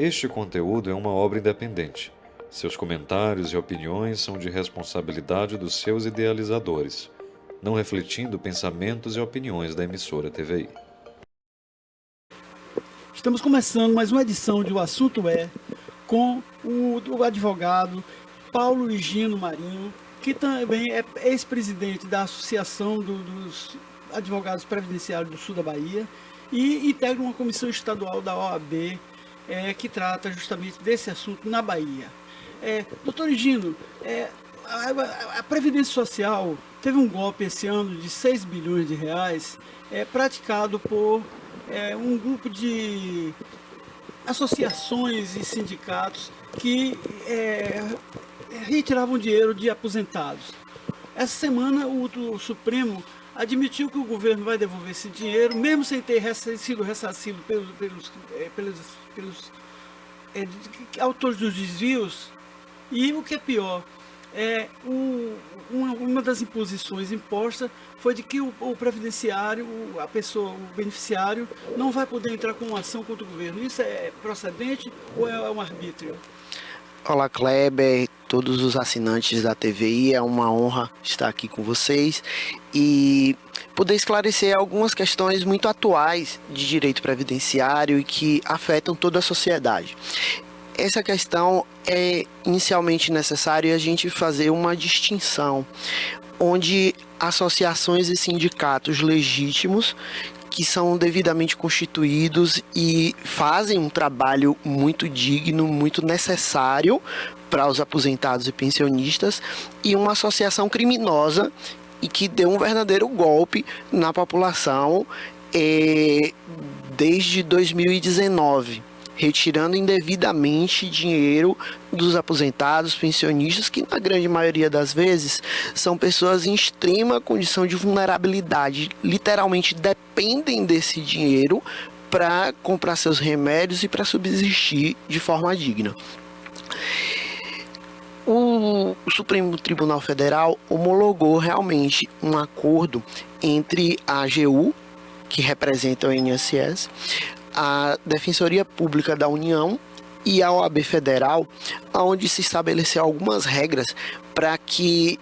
Este conteúdo é uma obra independente. Seus comentários e opiniões são de responsabilidade dos seus idealizadores, não refletindo pensamentos e opiniões da emissora TVI. Estamos começando mais uma edição de O Assunto É, com o advogado Paulo Higino Marinho, que também é ex-presidente da Associação dos Advogados Previdenciários do Sul da Bahia e integra uma comissão estadual da OAB que trata justamente desse assunto na Bahia. Doutor Higino, a Previdência Social teve um golpe esse ano de 6 bilhões de reais praticado por um grupo de associações e sindicatos que retiravam dinheiro de aposentados. Essa semana o Supremo admitiu que o governo vai devolver esse dinheiro, mesmo sem ter sido ressarcido pelos autores dos desvios. E o que é pior, uma das imposições impostas foi de que o previdenciário, o beneficiário, não vai poder entrar com uma ação contra o governo. Isso é procedente ou é um arbítrio? Olá, Kleber, todos os assinantes da TVI, é uma honra estar aqui com vocês e poder esclarecer algumas questões muito atuais de direito previdenciário e que afetam toda a sociedade. Essa questão é inicialmente necessário a gente fazer uma distinção, onde associações e sindicatos legítimos que são devidamente constituídos e fazem um trabalho muito digno, muito necessário para os aposentados e pensionistas, e uma associação criminosa e que deu um verdadeiro golpe na população desde 2019. Retirando indevidamente dinheiro dos aposentados, pensionistas, que na grande maioria das vezes são pessoas em extrema condição de vulnerabilidade, literalmente dependem desse dinheiro para comprar seus remédios e para subsistir de forma digna. O Supremo Tribunal Federal homologou realmente um acordo entre a AGU, que representa o INSS, a Defensoria Pública da União e a OAB Federal, onde se estabeleceu algumas regras para que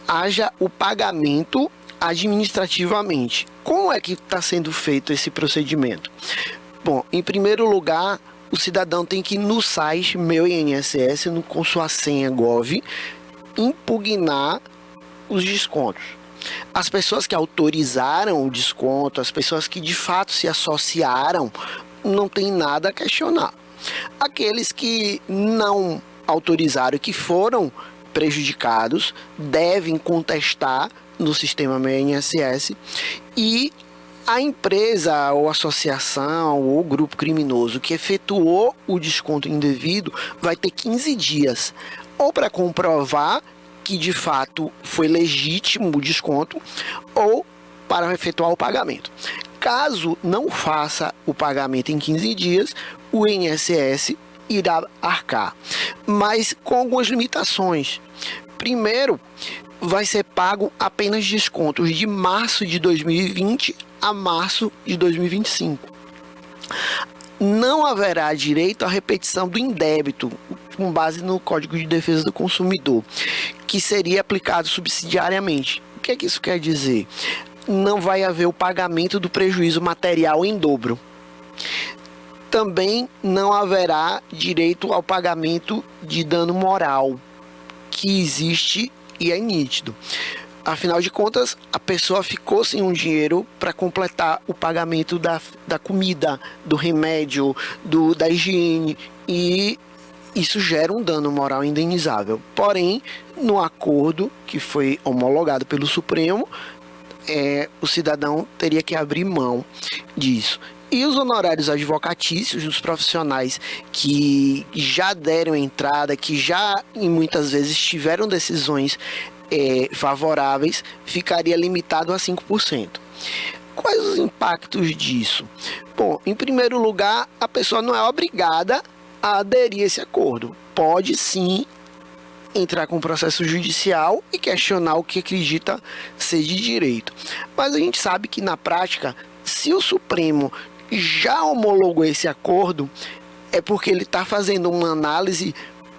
haja o pagamento administrativamente. Como é que está sendo feito esse procedimento? Bom, em primeiro lugar, o cidadão tem que ir no site Meu INSS, com sua senha Gov, impugnar os descontos. As pessoas que autorizaram o desconto, as pessoas que de fato se associaram, não tem nada a questionar. Aqueles que não autorizaram e que foram prejudicados devem contestar no sistema Meu INSS, e a empresa ou associação ou grupo criminoso que efetuou o desconto indevido vai ter 15 dias ou para comprovar que de fato foi legítimo o desconto ou para efetuar o pagamento. Caso não faça o pagamento em 15 dias, o INSS irá arcar, mas com algumas limitações. Primeiro, vai ser pago apenas descontos de março de 2020 a março de 2025. Não haverá direito à repetição do indébito, com base no Código de Defesa do Consumidor, que seria aplicado subsidiariamente. O que é que isso quer dizer? Não vai haver o pagamento do prejuízo material em dobro. Também não haverá direito ao pagamento de dano moral, que existe e é nítido. Afinal de contas, a pessoa ficou sem um dinheiro para completar o pagamento da comida, do remédio, da higiene, e isso gera um dano moral indenizável. Porém, no acordo que foi homologado pelo Supremo, o cidadão teria que abrir mão disso. E os honorários advocatícios dos profissionais que já deram entrada, que já e muitas vezes tiveram decisões favoráveis, ficaria limitado a 5%. Quais os impactos disso? Bom, em primeiro lugar, a pessoa não é obrigada a aderir a esse acordo. Pode sim entrar com processo judicial e questionar o que acredita ser de direito. Mas a gente sabe que na prática, se o Supremo já homologou esse acordo, é porque ele está fazendo uma análise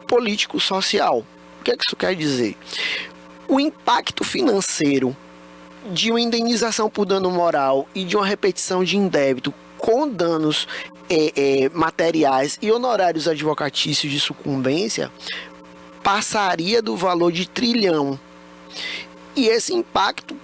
político-social. O que é que isso quer dizer? O impacto financeiro de uma indenização por dano moral e de uma repetição de indébito com danos materiais e honorários advocatícios de sucumbência passaria do valor de trilhão. E esse impacto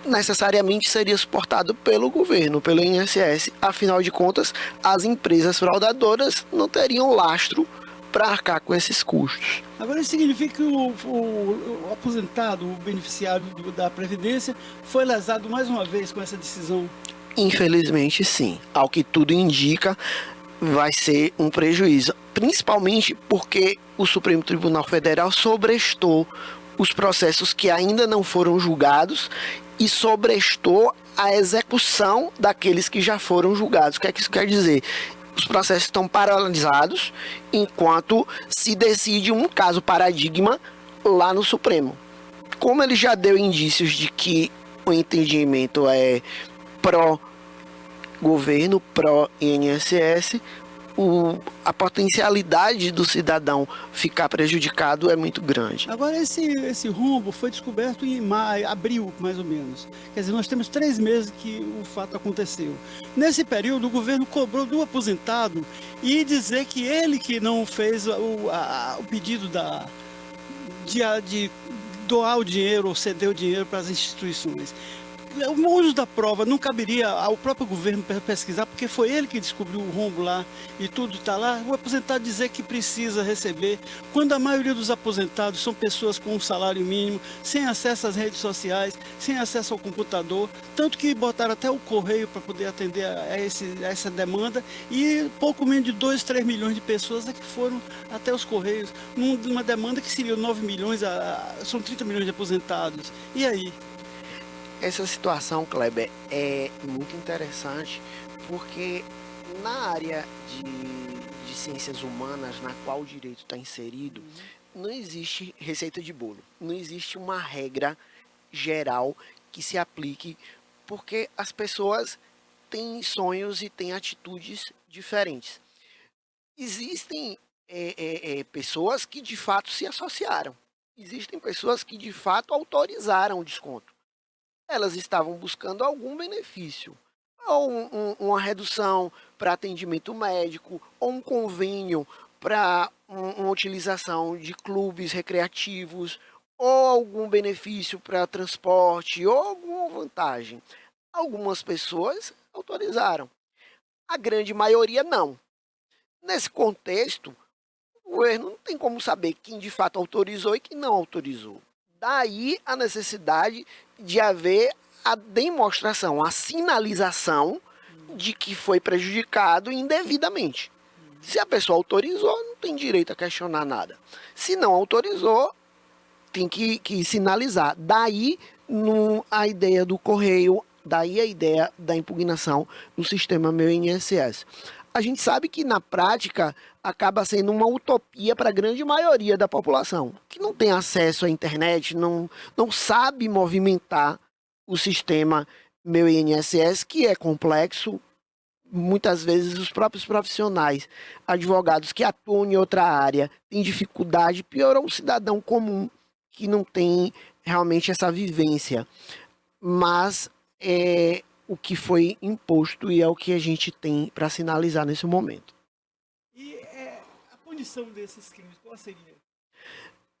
necessariamente seria suportado pelo governo, pelo INSS. Afinal de contas, as empresas fraudadoras não teriam lastro para arcar com esses custos. Agora, isso significa que o aposentado, o beneficiário da Previdência, foi lesado mais uma vez com essa decisão? Infelizmente, sim. Ao que tudo indica, vai ser um prejuízo. Principalmente porque o Supremo Tribunal Federal sobrestou os processos que ainda não foram julgados e sobrestou a execução daqueles que já foram julgados. O que é que isso quer dizer? Os processos estão paralisados enquanto se decide um caso paradigma lá no Supremo. Como ele já deu indícios de que o entendimento é pró-governo, pró-INSS, a potencialidade do cidadão ficar prejudicado é muito grande. Agora, esse rombo foi descoberto em abril, mais ou menos. Quer dizer, nós temos 3 meses que o fato aconteceu. Nesse período, o governo cobrou do aposentado e dizer que ele que não fez o pedido de doar o dinheiro ou ceder o dinheiro para as instituições. O uso da prova não caberia ao próprio governo pesquisar, porque foi ele que descobriu o rombo lá e tudo está lá. O aposentado dizer que precisa receber, quando a maioria dos aposentados são pessoas com um salário mínimo, sem acesso às redes sociais, sem acesso ao computador, tanto que botaram até o correio para poder atender a essa demanda, e pouco menos de 2, 3 milhões de pessoas é que foram até os correios, numa demanda que seria 9 milhões, são 30 milhões de aposentados. E aí? Essa situação, Kleber, é muito interessante porque na área de ciências humanas, na qual o direito está inserido, não existe receita de bolo, não existe uma regra geral que se aplique, porque as pessoas têm sonhos e têm atitudes diferentes. Existem pessoas que de fato se associaram, existem pessoas que de fato autorizaram o desconto. Elas estavam buscando algum benefício, ou uma redução para atendimento médico, ou um convênio para uma utilização de clubes recreativos, ou algum benefício para transporte, ou alguma vantagem. Algumas pessoas autorizaram, a grande maioria não. Nesse contexto, o governo não tem como saber quem de fato autorizou e quem não autorizou. Daí a necessidade de haver a demonstração, a sinalização de que foi prejudicado indevidamente. Se a pessoa autorizou, não tem direito a questionar nada. Se não autorizou, tem que sinalizar. Daí a ideia do correio, daí a ideia da impugnação do sistema Meu INSS. A gente sabe que na prática acaba sendo uma utopia para a grande maioria da população, que não tem acesso à internet, não sabe movimentar o sistema Meu INSS, que é complexo. Muitas vezes os próprios profissionais, advogados que atuam em outra área, têm dificuldade, pior é um cidadão comum que não tem realmente essa vivência. Mas o que foi imposto e é o que a gente tem para sinalizar nesse momento. E a punição desses crimes, qual seria?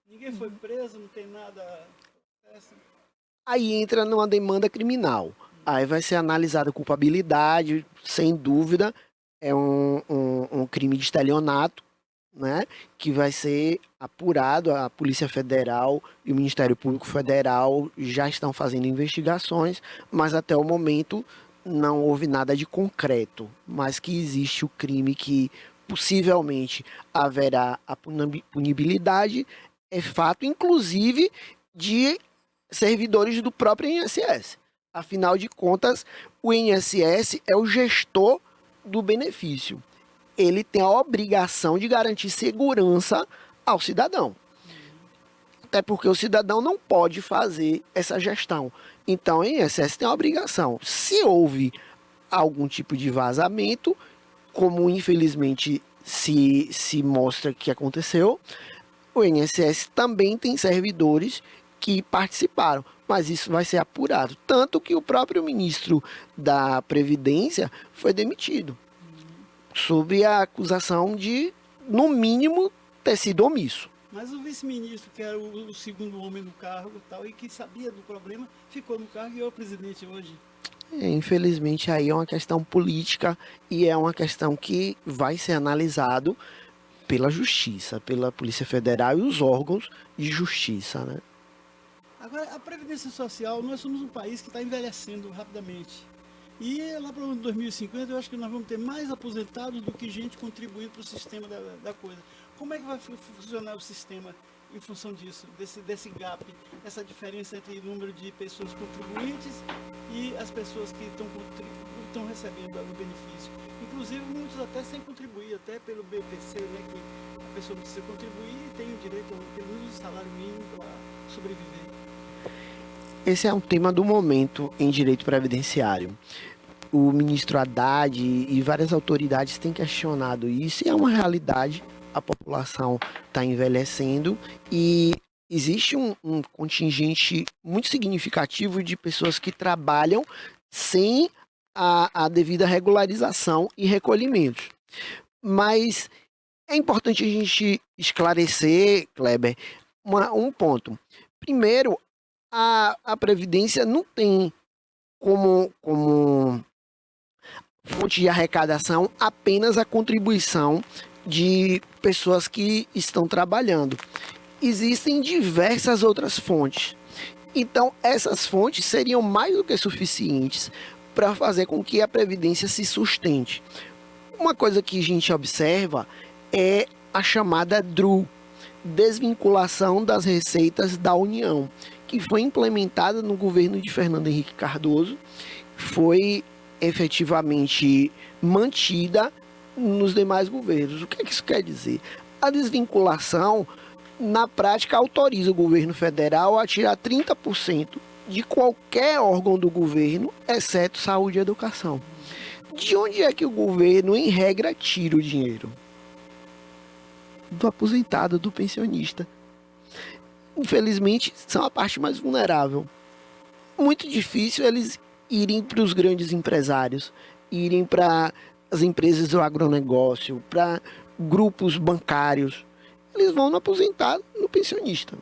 Ninguém foi preso, não tem nada... Aí entra numa demanda criminal. Aí vai ser analisada a culpabilidade, sem dúvida. É um crime de estelionato, né, que vai ser apurado. A Polícia Federal e o Ministério Público Federal já estão fazendo investigações, mas até o momento não houve nada de concreto, mas que existe o crime, que possivelmente haverá a punibilidade, é fato, inclusive, de servidores do próprio INSS. Afinal de contas, o INSS é o gestor do benefício. Ele tem a obrigação de garantir segurança ao cidadão. Até porque o cidadão não pode fazer essa gestão. Então, o INSS tem a obrigação. Se houve algum tipo de vazamento, como infelizmente se mostra que aconteceu, o INSS também tem servidores que participaram, mas isso vai ser apurado. Tanto que o próprio ministro da Previdência foi demitido, sob a acusação de, no mínimo, ter sido omisso. Mas o vice-ministro, que era o segundo homem no cargo tal, e que sabia do problema, ficou no cargo e é o presidente hoje. Infelizmente, aí é uma questão política e é uma questão que vai ser analisado pela Justiça, pela Polícia Federal e os órgãos de justiça, né? Agora, a Previdência Social, nós somos um país que está envelhecendo rapidamente. E lá para o ano 2050, eu acho que nós vamos ter mais aposentados do que gente contribuindo para o sistema da coisa. Como é que vai funcionar o sistema em função disso, desse gap, essa diferença entre o número de pessoas contribuintes e as pessoas que estão recebendo o benefício? Inclusive, muitos até sem contribuir, até pelo BPC, né, que a pessoa precisa contribuir e tem o direito, pelo menos, ao salário mínimo para sobreviver. Esse é um tema do momento em direito previdenciário. O ministro Haddad e várias autoridades têm questionado isso e é uma realidade. A população está envelhecendo e existe um contingente muito significativo de pessoas que trabalham sem a devida regularização e recolhimento. Mas é importante a gente esclarecer, Kleber, um ponto. Primeiro, a Previdência não tem como fonte de arrecadação apenas a contribuição de pessoas que estão trabalhando. Existem diversas outras fontes. Então, essas fontes seriam mais do que suficientes para fazer com que a Previdência se sustente. Uma coisa que a gente observa é a chamada DRU, Desvinculação das Receitas da União, que foi implementada no governo de Fernando Henrique Cardoso, foi efetivamente mantida nos demais governos. O que isso quer dizer? A desvinculação, na prática, autoriza o governo federal a tirar 30% de qualquer órgão do governo, exceto saúde e educação. De onde é que o governo, em regra, tira o dinheiro? Do aposentado, do pensionista. Infelizmente, são a parte mais vulnerável. Muito difícil eles irem para os grandes empresários, irem para as empresas do agronegócio, para grupos bancários. Eles vão no aposentado, no pensionista.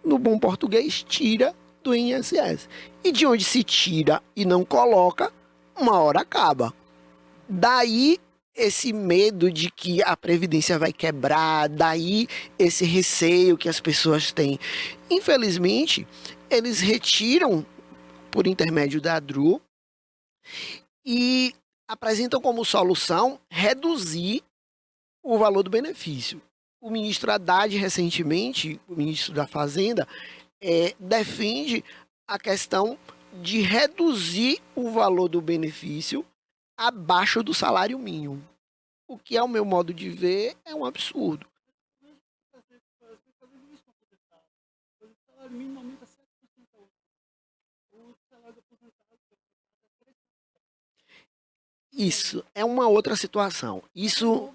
No bom português, tira do INSS. E de onde se tira e não coloca, uma hora acaba. Daí esse medo de que a Previdência vai quebrar, daí esse receio que as pessoas têm. Infelizmente, eles retiram por intermédio da DRU e apresentam como solução reduzir o valor do benefício. O ministro Haddad, recentemente, o ministro da Fazenda, defende a questão de reduzir o valor do benefício abaixo do salário mínimo. O que, ao meu modo de ver, é um absurdo. O salário mínimo aumenta 7% ao ano. O salário do aposentado é 3%. Isso é uma outra situação. Isso,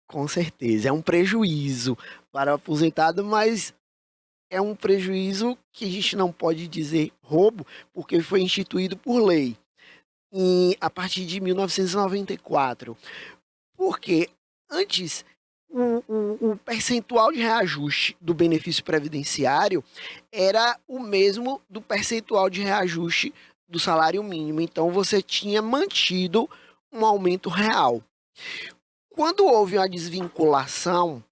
com certeza, é um prejuízo para o aposentado, mas é um prejuízo que a gente não pode dizer roubo, porque foi instituído por lei a partir de 1994. Porque antes o percentual de reajuste do benefício previdenciário era o mesmo do percentual de reajuste do salário mínimo. Então você tinha mantido um aumento real. Quando houve uma desvinculação,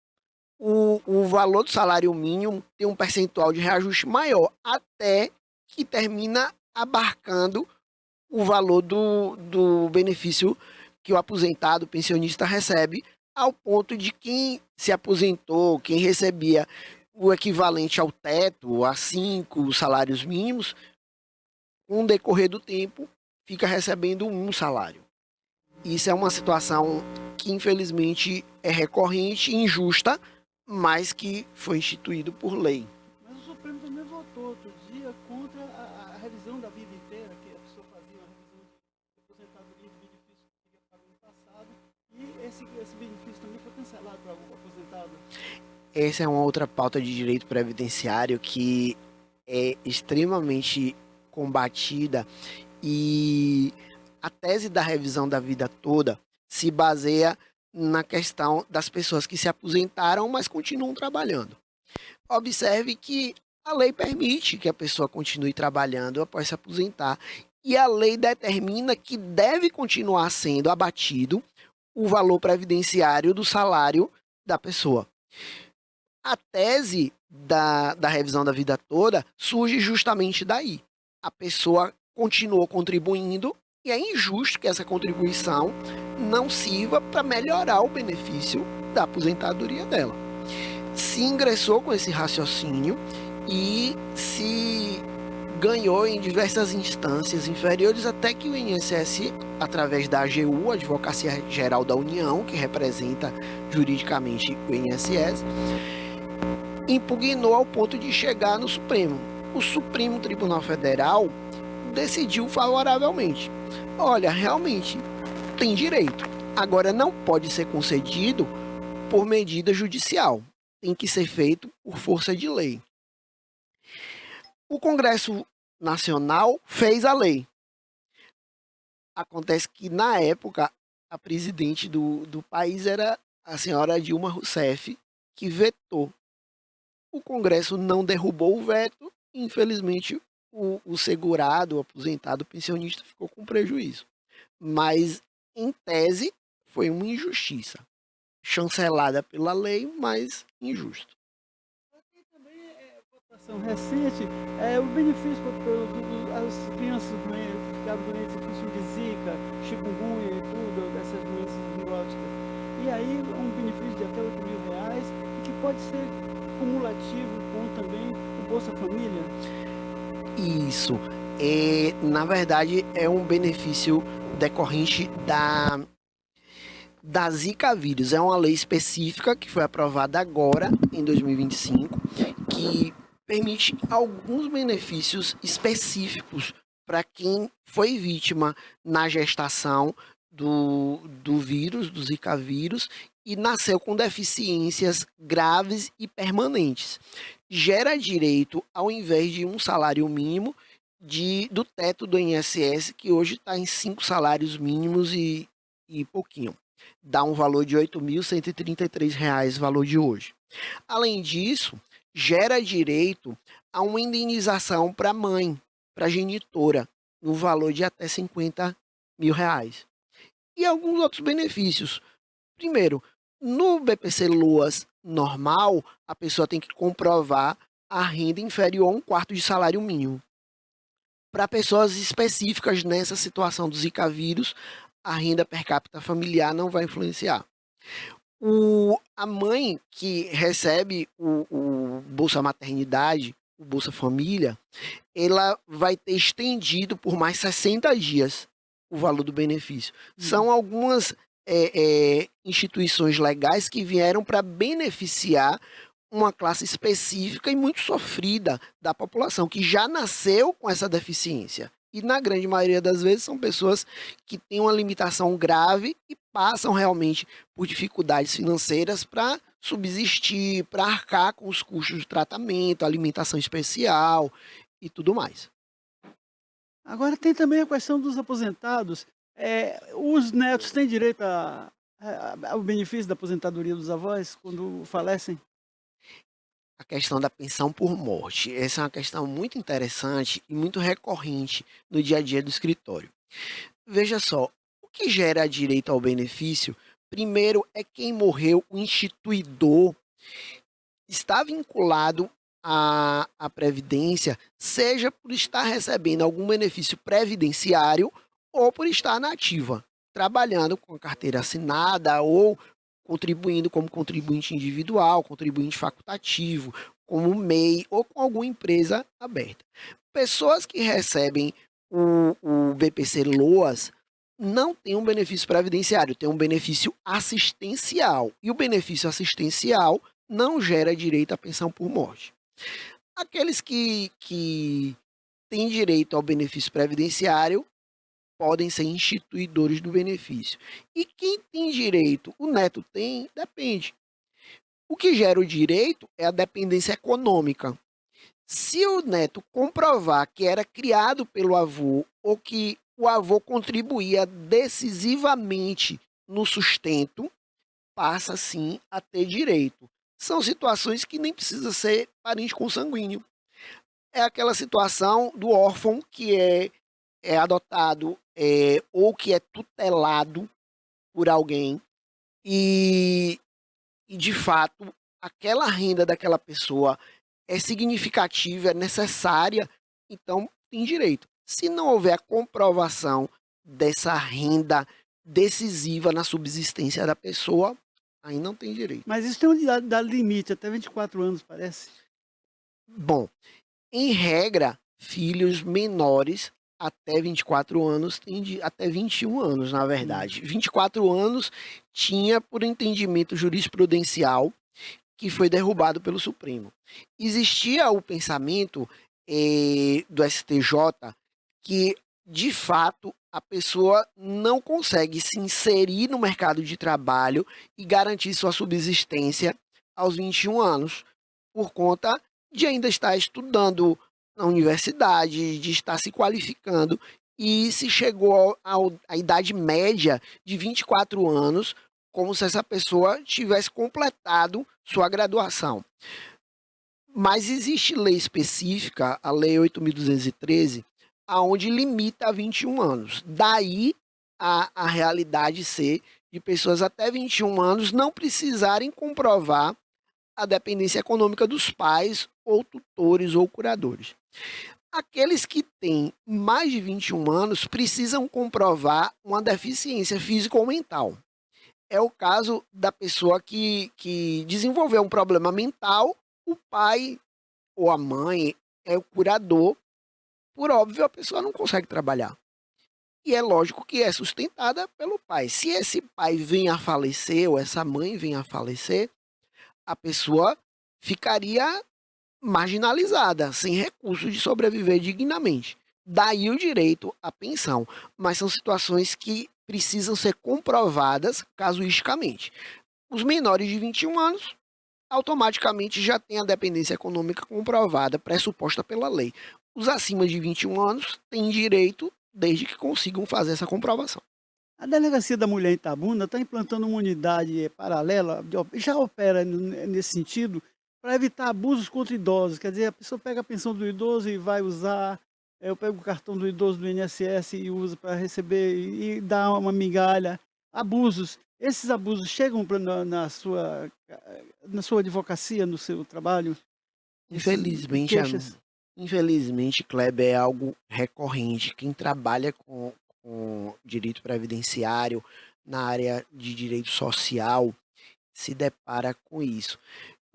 o valor do salário mínimo tem um percentual de reajuste maior, até que termina abarcando o valor do benefício que o aposentado, o pensionista recebe, ao ponto de quem se aposentou, quem recebia o equivalente ao teto, a 5 salários mínimos, com o decorrer do tempo, fica recebendo um salário. Isso é uma situação que, infelizmente, é recorrente e injusta, mas que foi instituído por lei. Mas o Supremo também votou outro dia contra a revisão da vida inteira, que a pessoa fazia uma revisão de aposentadoria esse benefício também foi cancelado para o aposentado? Essa é uma outra pauta de direito previdenciário que é extremamente combatida e a tese da revisão da vida toda se baseia na questão das pessoas que se aposentaram, mas continuam trabalhando. Observe que a lei permite que a pessoa continue trabalhando após se aposentar e a lei determina que deve continuar sendo abatido o valor previdenciário do salário da pessoa. A tese da revisão da vida toda surge justamente daí. A pessoa continuou contribuindo e é injusto que essa contribuição não sirva para melhorar o benefício da aposentadoria dela. Se ingressou com esse raciocínio e se ganhou em diversas instâncias inferiores até que o INSS, através da AGU, Advocacia Geral da União, que representa juridicamente o INSS, impugnou ao ponto de chegar no Supremo. O Supremo Tribunal Federal decidiu favoravelmente. Olha, realmente tem direito. Agora não pode ser concedido por medida judicial. Tem que ser feito por força de lei. O Congresso Nacional fez a lei. Acontece que, na época, a presidente do país era a senhora Dilma Rousseff, que vetou. O Congresso não derrubou o veto e, infelizmente, o segurado, o aposentado, o pensionista ficou com prejuízo. Mas, em tese, foi uma injustiça. Chancelada pela lei, mas injusto. Também votação recente, o benefício para as crianças que ficaram doentes com de Zika, chikungunya e tudo, dessas doenças viróticas. E aí um benefício de até R$ 8.000 e que pode ser cumulativo com também o Bolsa Família. Isso. Na verdade, é um benefício decorrente da Zika vírus. É uma lei específica que foi aprovada agora, em 2025, que permite alguns benefícios específicos para quem foi vítima na gestação do vírus, do Zika vírus, e nasceu com deficiências graves e permanentes. Gera direito, ao invés de um salário mínimo, do teto do INSS, que hoje está em 5 salários mínimos e pouquinho. Dá um valor de R$ 8.133, valor de hoje. Além disso, gera direito a uma indenização para a mãe, para a genitora, no valor de até R$ 50.000. E alguns outros benefícios. Primeiro, no BPC Loas normal, a pessoa tem que comprovar a renda inferior a 1/4 de salário mínimo. Para pessoas específicas nessa situação do Zika vírus, a renda per capita familiar não vai influenciar. A mãe que recebe o Bolsa Maternidade, o Bolsa Família, ela vai ter estendido por mais 60 dias o valor do benefício. São algumas instituições legais que vieram para beneficiar uma classe específica e muito sofrida da população, que já nasceu com essa deficiência. E na grande maioria das vezes são pessoas que têm uma limitação grave e passam realmente por dificuldades financeiras para subsistir, para arcar com os custos de tratamento, alimentação especial e tudo mais. Agora tem também a questão dos aposentados. Os netos têm direito ao benefício da aposentadoria dos avós quando falecem? A questão da pensão por morte. Essa é uma questão muito interessante e muito recorrente no dia a dia do escritório. Veja só, o que gera direito ao benefício, primeiro é quem morreu, o instituidor, está vinculado à Previdência, seja por estar recebendo algum benefício previdenciário ou por estar na ativa, trabalhando com a carteira assinada ou contribuindo como contribuinte individual, contribuinte facultativo, como MEI ou com alguma empresa aberta. Pessoas que recebem o BPC Loas não têm um benefício previdenciário, têm um benefício assistencial. E o benefício assistencial não gera direito à pensão por morte. Aqueles que têm direito ao benefício previdenciário podem ser instituidores do benefício. E quem tem direito? O neto tem? Depende. O que gera o direito é a dependência econômica. Se o neto comprovar que era criado pelo avô ou que o avô contribuía decisivamente no sustento, passa sim a ter direito. São situações que nem precisa ser parente consanguíneo. É aquela situação do órfão que é adotado ou que é tutelado por alguém e de fato aquela renda daquela pessoa é significativa, é necessária, então tem direito. Se não houver a comprovação dessa renda decisiva na subsistência da pessoa, aí não tem direito. Mas isso tem um idade limite, até 24 anos, parece. Bom, em regra, filhos menores até 24 anos, até 21 anos, na verdade. 24 anos tinha, por entendimento jurisprudencial, que foi derrubado pelo Supremo. Existia o pensamento do STJ que, de fato, a pessoa não consegue se inserir no mercado de trabalho e garantir sua subsistência aos 21 anos, por conta de ainda estar estudando na universidade, de estar se qualificando, e se chegou à idade média de 24 anos, como se essa pessoa tivesse completado sua graduação. Mas existe lei específica, a Lei 8.213, aonde limita a 21 anos. Daí a realidade ser de pessoas até 21 anos não precisarem comprovar a dependência econômica dos pais, ou tutores, ou curadores. Aqueles que têm mais de 21 anos precisam comprovar uma deficiência física ou mental. É o caso da pessoa que desenvolveu um problema mental, o pai ou a mãe é o curador, por óbvio a pessoa não consegue trabalhar. E é lógico que é sustentada pelo pai. Se esse pai vem a falecer, ou essa mãe vem a falecer, a pessoa ficaria marginalizada, sem recursos de sobreviver dignamente. Daí o direito à pensão. Mas são situações que precisam ser comprovadas casuisticamente. Os menores de 21 anos automaticamente já têm a dependência econômica comprovada, pressuposta pela lei. Os acima de 21 anos têm direito desde que consigam fazer essa comprovação. A Delegacia da Mulher em Itabuna está implantando uma unidade paralela, já opera nesse sentido, para evitar abusos contra idosos. Quer dizer, a pessoa pega a pensão do idoso e vai usar, eu pego o cartão do idoso do INSS e uso para receber e dá uma migalha. Abusos. Esses abusos chegam na sua advocacia, no seu trabalho? Infelizmente, infelizmente, Kleber, é algo recorrente. Quem trabalha com direito previdenciário na área de direito social se depara com isso.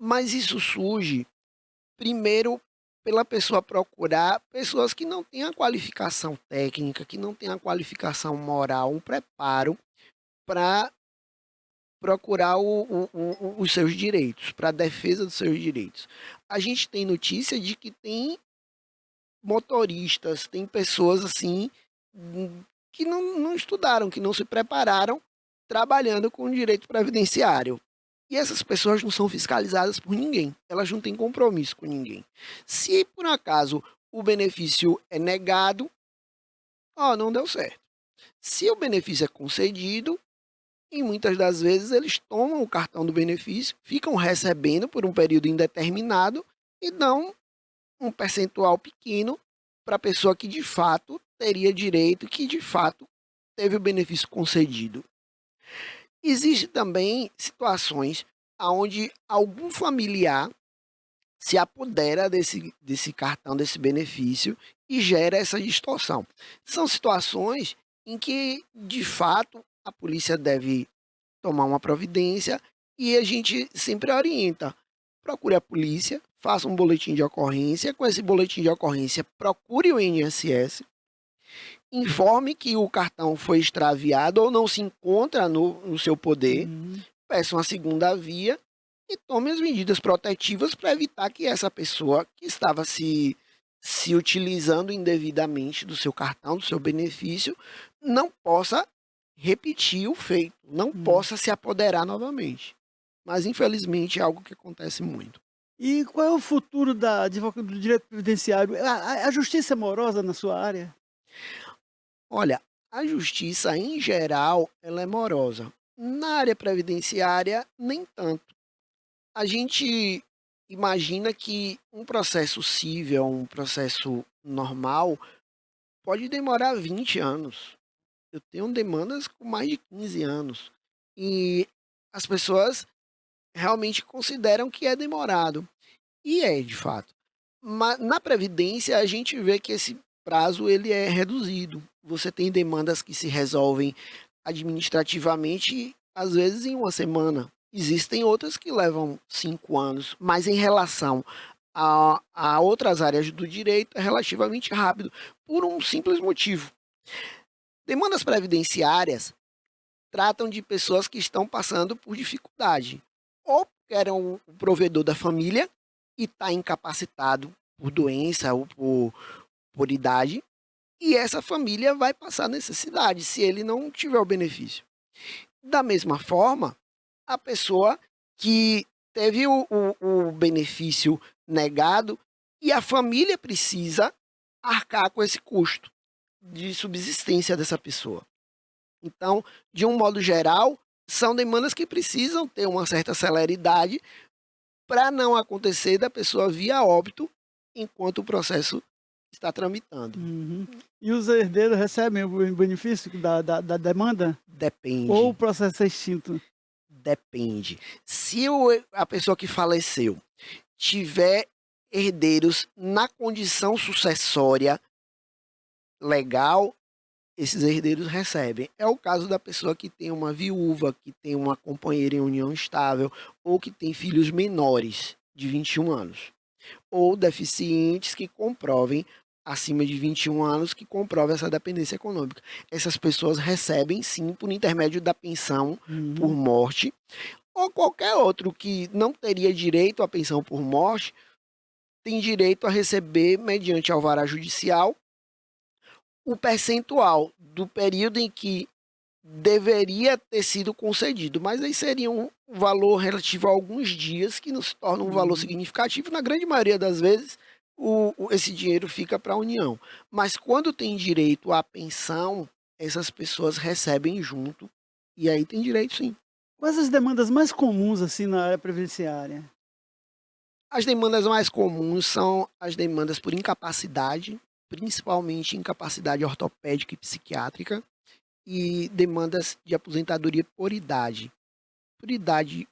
Mas isso surge, primeiro, pela pessoa procurar pessoas que não têm a qualificação técnica, que não têm a qualificação moral, um preparo para procurar os seus direitos, para a defesa dos seus direitos. A gente tem notícia de que tem motoristas, tem pessoas assim que não estudaram, que não se prepararam trabalhando com o direito previdenciário. E essas pessoas não são fiscalizadas por ninguém, elas não têm compromisso com ninguém. Se por acaso o benefício é negado, não deu certo. Se o benefício é concedido, e muitas das vezes eles tomam o cartão do benefício, ficam recebendo por um período indeterminado e dão um percentual pequeno para a pessoa que de fato teria direito, que de fato teve o benefício concedido. Existem também situações onde algum familiar se apodera desse cartão, desse benefício e gera essa distorção. São situações em que, de fato, a polícia deve tomar uma providência e a gente sempre orienta. Procure a polícia, faça um boletim de ocorrência. Com esse boletim de ocorrência, procure o INSS, informe que o cartão foi extraviado ou não se encontra no seu poder, peça uma segunda via e tome as medidas protetivas para evitar que essa pessoa que estava se utilizando indevidamente do seu cartão, do seu benefício, não possa repetir o feito, não possa se apoderar novamente. Mas, infelizmente, é algo que acontece muito. E qual é o futuro do direito previdenciário? A justiça é morosa na sua área? Olha, a justiça, em geral, ela é morosa. Na área previdenciária, nem tanto. A gente imagina que um processo civil, um processo normal, pode demorar 20 anos. Eu tenho demandas com mais de 15 anos. E as pessoas realmente consideram que é demorado. E é, de fato. Mas na previdência a gente vê que esse prazo ele é reduzido. Você tem demandas que se resolvem administrativamente, às vezes em uma semana. Existem outras que levam 5 anos, mas em relação a outras áreas do direito é relativamente rápido, por um simples motivo. Demandas previdenciárias tratam de pessoas que estão passando por dificuldade, ou que eram o provedor da família e está incapacitado por doença ou por idade, e essa família vai passar necessidade se ele não tiver o benefício. Da mesma forma, a pessoa que teve o benefício negado e a família precisa arcar com esse custo de subsistência dessa pessoa. Então, de um modo geral, são demandas que precisam ter uma certa celeridade para não acontecer da pessoa vir a óbito enquanto o processo está tramitando. Uhum. E os herdeiros recebem o benefício da demanda? Depende. Ou o processo é extinto? Depende. Se a pessoa que faleceu tiver herdeiros na condição sucessória legal, esses herdeiros recebem. É o caso da pessoa que tem uma viúva, que tem uma companheira em união estável, ou que tem filhos menores de 21 anos. Ou deficientes que comprovem, acima de 21 anos, que comprovem essa dependência econômica. Essas pessoas recebem, sim, por intermédio da pensão por morte, ou qualquer outro que não teria direito à pensão por morte, tem direito a receber, mediante alvará judicial, o percentual do período em que deveria ter sido concedido, mas aí seria um valor relativo a alguns dias que não se torna um valor significativo. Na grande maioria das vezes, esse dinheiro fica para a União. Mas quando tem direito à pensão, essas pessoas recebem junto, e aí tem direito sim. Quais as demandas mais comuns assim na área previdenciária? As demandas mais comuns são as demandas por incapacidade, principalmente incapacidade ortopédica e psiquiátrica, e demandas de aposentadoria por idade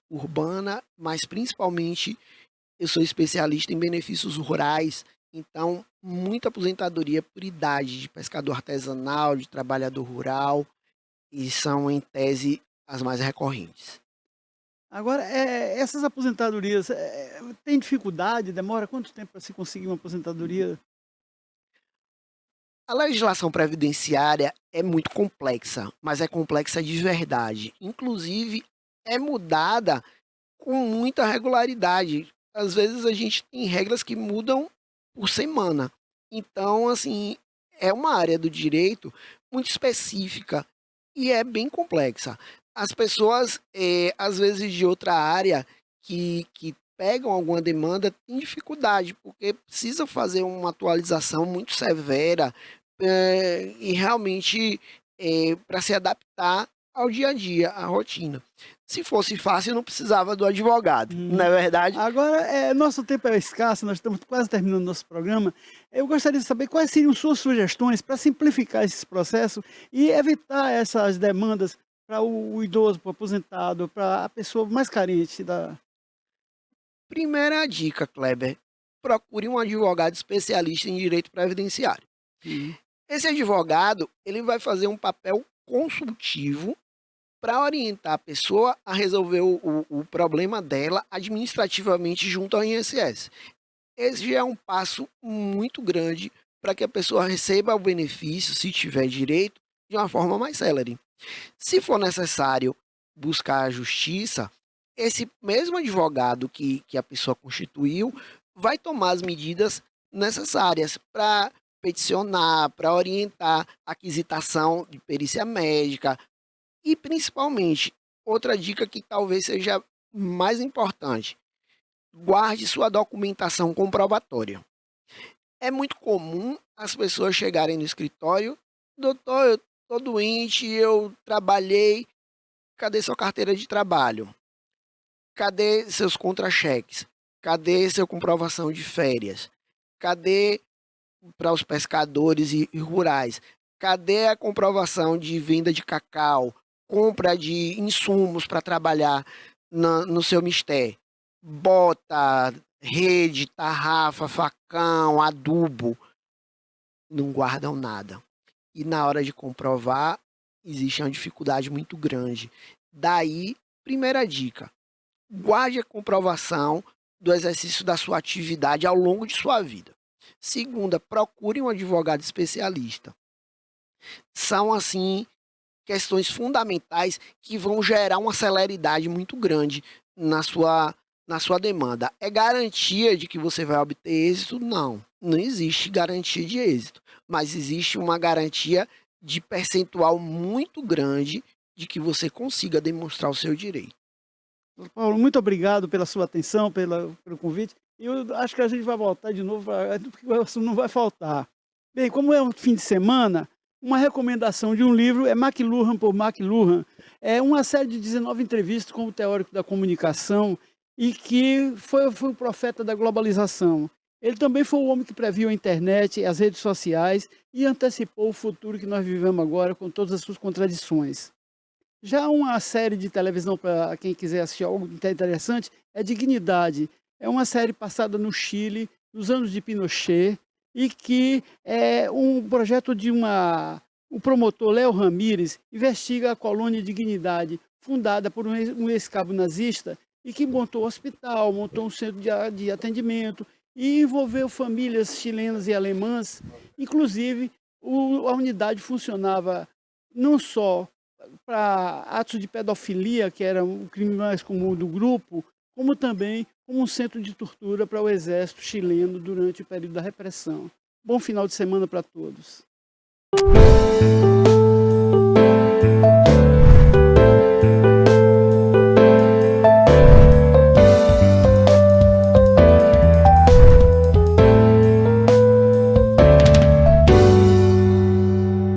urbana, mas principalmente eu sou especialista em benefícios rurais, então muita aposentadoria por idade de pescador artesanal, de trabalhador rural, e são em tese as mais recorrentes. Agora, essas aposentadorias, tem dificuldade? Demora quanto tempo para se conseguir uma aposentadoria? A legislação previdenciária é muito complexa, mas é complexa de verdade. Inclusive, é mudada com muita regularidade. Às vezes a gente tem regras que mudam por semana. Então, assim, é uma área do direito muito específica e é bem complexa. As pessoas, às vezes de outra área, que pegam alguma demanda, têm dificuldade, porque precisa fazer uma atualização muito severa e realmente para se adaptar ao dia a dia, à rotina. Se fosse fácil, não precisava do advogado, não é verdade? Agora, nosso tempo é escasso, nós estamos quase terminando nosso programa. Eu gostaria de saber quais seriam suas sugestões para simplificar esse processo e evitar essas demandas para o idoso, para o aposentado, para a pessoa mais carente da. Primeira dica, Kleber: procure um advogado especialista em direito previdenciário. Esse advogado, ele vai fazer um papel consultivo para orientar a pessoa a resolver o problema dela administrativamente junto ao INSS. Esse já é um passo muito grande para que a pessoa receba o benefício, se tiver direito, de uma forma mais célere. Se for necessário buscar a justiça, esse mesmo advogado que a pessoa constituiu vai tomar as medidas necessárias para peticionar, para orientar a aquisitação de perícia médica e, principalmente, outra dica que talvez seja mais importante: guarde sua documentação comprobatória. É muito comum as pessoas chegarem no escritório: doutor, eu estou doente, eu trabalhei, cadê sua carteira de trabalho? Cadê seus contra-cheques? Cadê sua comprovação de férias? Cadê para os pescadores e rurais? Cadê a comprovação de venda de cacau, compra de insumos para trabalhar no seu mistério? Bota, rede, tarrafa, facão, adubo, não guardam nada. E na hora de comprovar, existe uma dificuldade muito grande. Daí, primeira dica: guarde a comprovação do exercício da sua atividade ao longo de sua vida. Segunda, procure um advogado especialista. São, assim, questões fundamentais que vão gerar uma celeridade muito grande na sua demanda. É garantia de que você vai obter êxito? Não. Não existe garantia de êxito. Mas existe uma garantia de percentual muito grande de que você consiga demonstrar o seu direito. Paulo, muito obrigado pela sua atenção, pelo convite. Eu acho que a gente vai voltar de novo, porque o assunto não vai faltar. Bem, como é um fim de semana, uma recomendação de um livro é McLuhan por McLuhan. É uma série de 19 entrevistas com o teórico da comunicação e que foi o profeta da globalização. Ele também foi o homem que previu a internet, as redes sociais e antecipou o futuro que nós vivemos agora com todas as suas contradições. Já uma série de televisão, para quem quiser assistir algo interessante, é Dignidade. É uma série passada no Chile, nos anos de Pinochet, e que é um projeto de o promotor Léo Ramírez investiga a colônia Dignidade, fundada por um ex-cabo nazista, e que montou um hospital, montou um centro de atendimento, e envolveu famílias chilenas e alemãs. Inclusive, a unidade funcionava não só para atos de pedofilia, que era o crime mais comum do grupo, como também como um centro de tortura para o exército chileno durante o período da repressão. Bom final de semana para todos.